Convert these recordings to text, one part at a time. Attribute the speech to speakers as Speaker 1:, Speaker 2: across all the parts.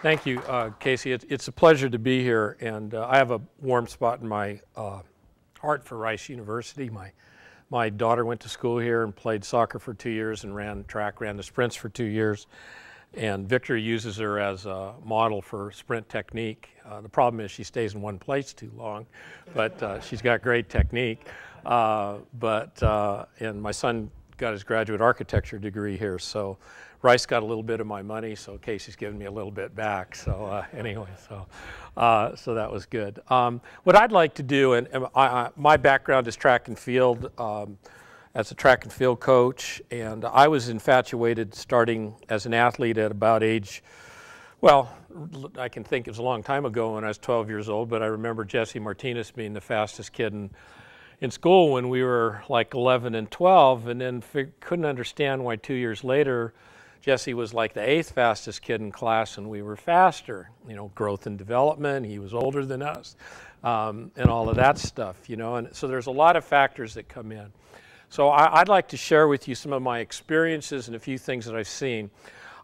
Speaker 1: Thank you, Casey. It's a pleasure to be here, and I have a warm spot in my heart for Rice University. My daughter went to school here and played soccer for 2 years and ran the sprints for 2 years. And Victor uses her as a model for sprint technique. The problem is she stays in one place too long, but she's got great technique. And my son got his graduate architecture degree here, so Rice got a little bit of my money, so Casey's giving me a little bit back. So anyway, so that was good. What I'd like to do, and my background is track and field. As a track and field coach, and I was infatuated starting as an athlete at about age, well, I can think it was a long time ago when I was 12 years old, but I remember Jesse Martinez being the fastest kid in school when we were like 11 and 12, and then couldn't understand why 2 years later Jesse was like the 8th fastest kid in class and we were faster. You know, growth and development, he was older than us, and all of that stuff, you know, and so there's a lot of factors that come in. So I'd like to share with you some of my experiences and a few things that I've seen.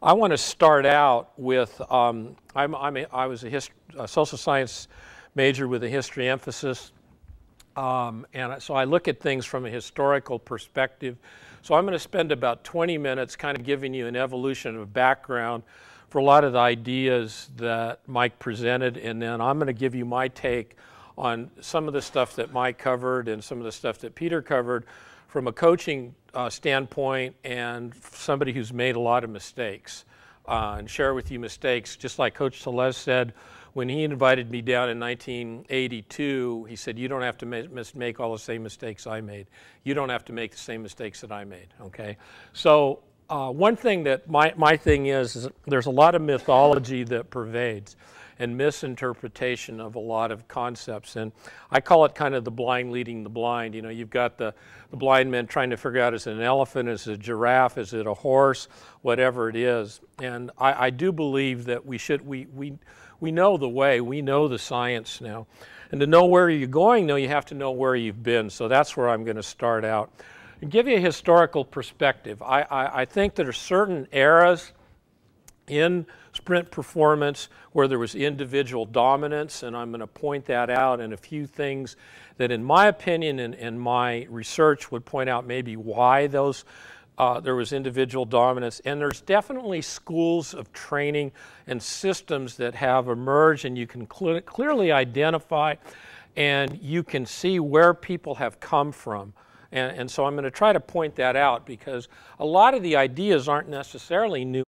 Speaker 1: I want to start out with, I was a social science major with a history emphasis, and so I look at things from a historical perspective. So I'm going to spend about 20 minutes kind of giving you an evolution of background for a lot of the ideas that Mike presented, and then I'm going to give you my take on some of the stuff that Mike covered and some of the stuff that Peter covered from a coaching standpoint and somebody who's made a lot of mistakes, and share with you mistakes. Just like Coach Telez said, when he invited me down in 1982, he said, you don't have to make all the same mistakes I made. You don't have to make the same mistakes that I made, okay? So one thing that my thing is there's a lot of mythology that pervades and misinterpretation of a lot of concepts, and I call it kind of the blind leading the blind. You know, you've got the blind men trying to figure out, is it an elephant, is it a giraffe, is it a horse, whatever it is. And I do believe that we know the way, we know the science now, and to know where you're going, though, you have to know where you've been. So that's where I'm going to start out and give you a historical perspective. I think there are certain eras in sprint performance where there was individual dominance, and I'm going to point that out, and a few things that in my opinion and my research would point out maybe why those there was individual dominance. And there's definitely schools of training and systems that have emerged, and you can clearly identify and you can see where people have come from. And so I'm going to try to point that out, because a lot of the ideas aren't necessarily new.